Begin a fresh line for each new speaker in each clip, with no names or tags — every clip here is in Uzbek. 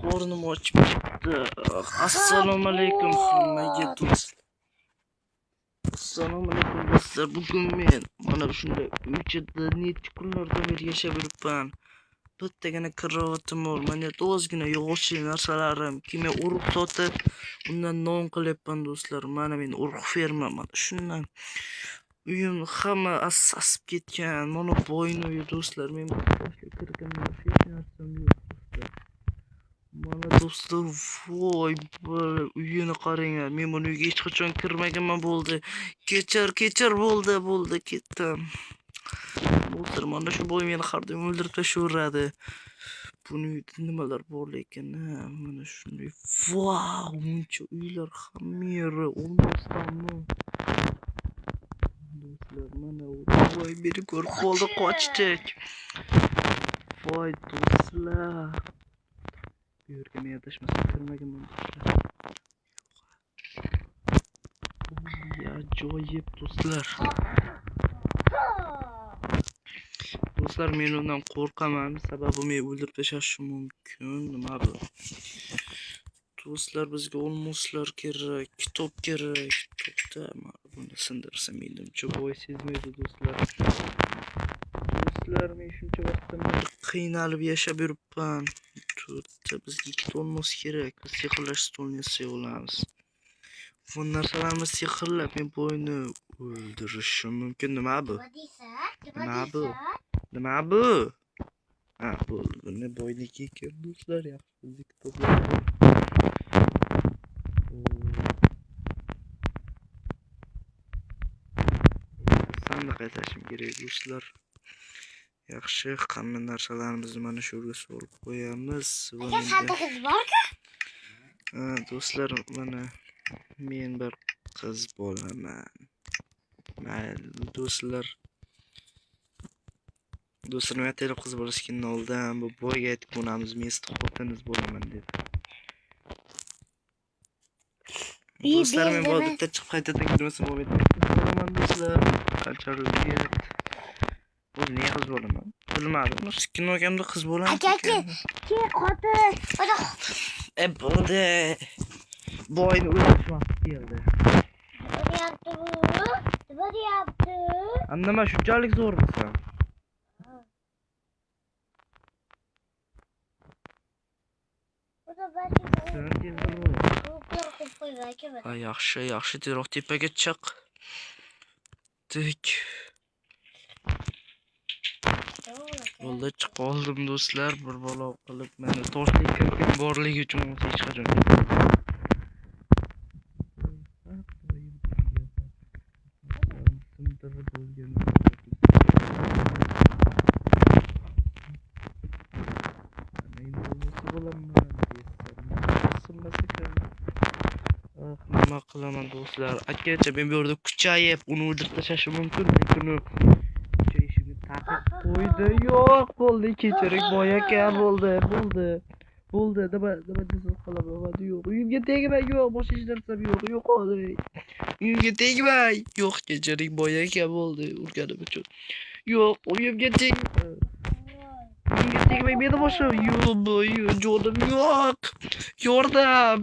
Qornim ochib ketdi. Assalomu alaykum hammaga do'st. Assalomu alaykum do'stlar. Bugun men mana shunday uychada necha kunlardan beri yashab yuribman. Bittagina karovatim bor. Mana ozgina yo'g'ochli narsalarim, kimga urug' sotib, undan non qilyapman do'stlar. Mana men urug' fermaman. Shundan uyim hamma asib ketgan. Mana boyni uyi do'stlar. Men tashlab kirganman. Hech narsam yo'q do'stlar. Mana do'stlar, voy, uyini qaranglar. Men buni uyga hech qachon kirmaganman bo'ldi. Kechir bo'ldi, ketdim. Do'stlar, mana shu boy meni har doim o'ldirib tashaveradi. Buni uyda nimalar bor lekin, mana shunday. Vau, buncha uylar hamma yeri olmasdanmi? Do'stlar, mana voy, meni ko'rib qoldi, qochdik. Voy do'stlar. Bu yerga men adashmasam kirmaganman do'stlar. Ajoyib do'stlar. Do'stlar, men undan qo'rqaman, sababi meni o'ldirib tashlashi mumkin. Nima bu? Do'stlar, bizga olmoslar kerak, kitob kerak. To'xta, buni sindirsam menimcha voy sezmaydi do'stlar. Do'stlar, men shuncha vaqtdan beri qiynalib yashab yuribman. To'xta, bizga ikkita olmos kerak. Biz sehrlash stolini yasaga olamiz. Bu narsalarni sehrlab men boyni o'ldirishim mumkin. Nima bu? Nima bu? Ha, bo'ldi. Buni boyniki ekan do'stlar, yaxshi bizga kitoblar bor. Sandiq aytashim kerak do'stlar. Yaxshi, hamma narsalarimizni mana shu yerga solib qo'yamiz.
Aka, sandig'ingiz borku?
Ha, do'stlar, mana men bir qiz bo'laman. Mayli do'stlar. Do'stlar, nima aytaylik, qiz bo'lishgan oldin bu boyga aytib qo'yamiz, men siz xotiniz bo'laman deb. Do'stlar, men bu odatda chiqib qaytadan kirmasam bo'lmaydi. Bo'laman do'stlar. Qanchalik yet. Bu ne qiz bo'laman? Bilmadim. Skin o'gamda qiz bo'laman.
Aka, xotin.
Bo'ldi. Boyni o'ldirish vaqti keldi.
Nima deyapti?
Nima shunchalik zo'rmisan? Yaxshi, tezroq tepaga chiq. Tik. Yo'lda chiqib qoldim do'stlar, bir balo qilib meni toshlik kirgan borligi uchun hech qachon. Nima qilaman do'stlar? Akacha men bu yerda kuchayib, uni o'ldirib tashlashim mumkin, lekin u kuchayishimni taqiq qo'ydi. Yo'q, bo'ldi, kechiring boy aka, bo'ldi. Nima qilaman? Yo'q, uyimga tegmang, yo'q, boshqa hech narsam yo'q, hozir. Uyimga tegmang. Yo'q, kechiring boy aka, bo'ldi, urganim uchun. Yo'q, uyimga tegmang. Uyimga tegmang, meni boshim. Yo'q, jonim yo'q. Yordam.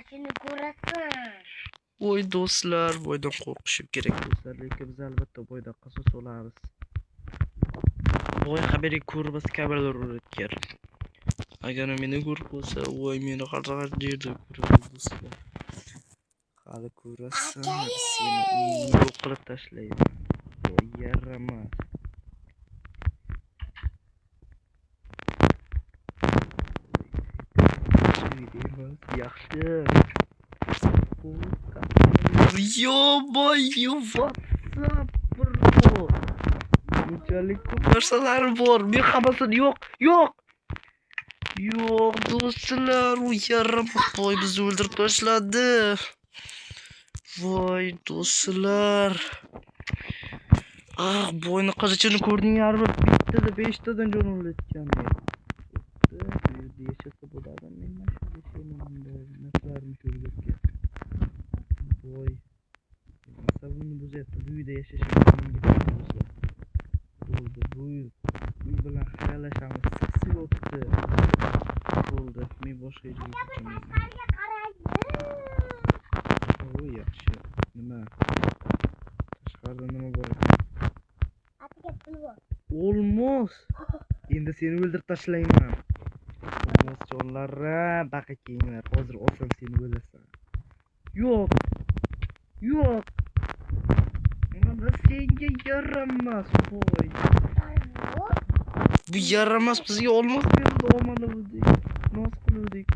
Shuni ko'rasan.
Voy do'stlar, boydan qo'rqishim kerak do'stlar, lekin biz albatta boydan qasos olamiz. Voy, xabaring ko'rmas kameralar o'rnatgan. Agar meni ko'rib qolsa, voy, meni har yerda ko'radi do'stlar. Hali ko'rasan, seni uyingni yo'q qilib tashlaydi. Voy, yaramas. Yaxshi. Yo boy, WhatsApp bro. Bunchalik ko'p narsalar bor. Men hammasini yo'q. Yo'q do'stlar, u yarim boy bizni o'ldirib tashladi. Voy do'stlar. Boyni qizichini ko'rdinglarmi? Bittada 5 tadan jon o'ldirgan men. Yashasa bo'lardim men mana shu narsalarni ko'rgazga. Voy. Sababini bo'zyapti. Bu uyda yashashim menga kerak do'stlar. Bo'ldi, bu uy bilan talashamiz. Sisi yoktu. Bo'ldi. Men boshqa yerga ketaman.
Tashqariga qaraydi.
O yaxshi. Nima? Tashqarida nima bor ekan?
Atiga pul bor.
Olmos. Endi seni o'ldirib tashlayman. Olmos jonlarim, baqakenglar. Hozir olsam seni o'lasan. Yo'q. Yo'q. Mana senga yaramas, boy. Bu yaramas bizga olmos berdi, omaluvdik. Nos qiluvdik.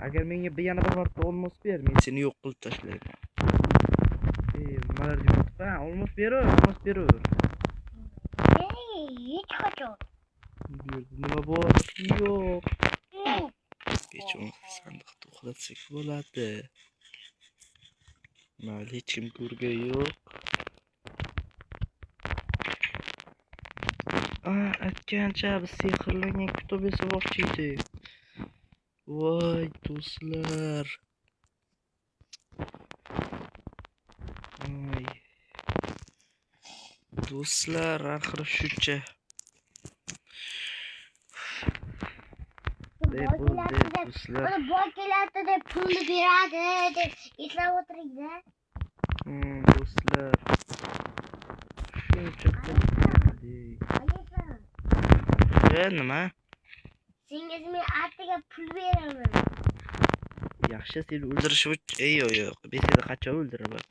Agar menga yana bir marta olmos ber, men seni yo'q qilib tashlayman. Nimalar deyapti? Ha, olmos berur, olmos berur.
Hech qachon.
Bu yerda nima bor? Yo'q. Hech bo'lmasa sandiqda uxlatsak bo'ladi. Mayli, hech kim ko'rgan yo'q. Aytgancha biz sehrlangan kitob yasamoqchi edik. Voy do'stlar. Ay. Do'stlar, oxiri shuncha. Bo'ldi do'stlar.
Mana boy keladi deb pulni beradi deb eslab o'tiringda.
Do'stlar. Shuncha qildik. Nima?
Sengiz men atiga pul beraman.
Yaxshi, seni o'ldirish uchun yo'q. Men seni qachon o'ldiraman?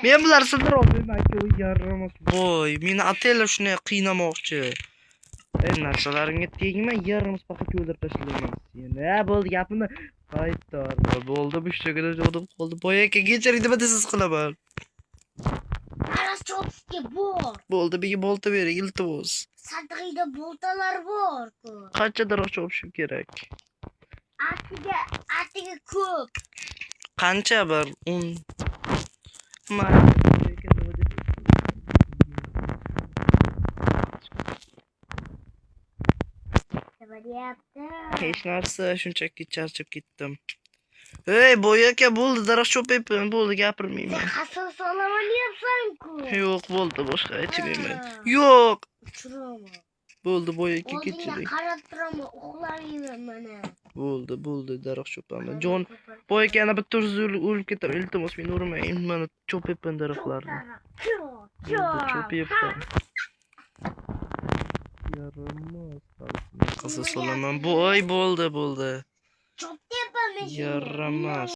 Men bular sindira olmayman, aka, u yaramas boy. Meni ataylar shunday qiynamoqchi. Narsalarimga tegma, yaramas paqaga o'ldirib tashlayman seni. Bo'ldi, gapimni qaytar. Bo'ldi, bu shugina jodim qoldi. Boy aka, kechiring, nima desiz qilaman.
Qarashchotga bor.
Bo'ldi, menga bolta bering, iltimos.
Sandig'ida boltalar bor-ku.
Qancha daroqcha olishim kerak?
Atiga ko'p.
Qancha bir 10
Nima deyapti?
hech narsa, shunchaki charchab ketdim. Ey, boy aka, bo'ldi, daraxt cho'payapman, bo'ldi, gapirmayman.
Qasos olaman deyapsan-ku.
Yo'q, bo'ldi, boshqa aytmayman. Yo'q.
Uchiraman.
Bo'ldi, boy aka,
Oldingga
kechiring.
qarab turaman, uxlayman mana.
Bo'ldi, daraxt cho'paman. Jon, boy aka, yana bitta o'lib ketaman, iltimos, meni urmang. Mana cho'payapman daraxtlarni. Cho'payapman. Yaramas. Qasos olaman. Boy, bo'ldi.
Cho'p deyapman men.
Yaramas.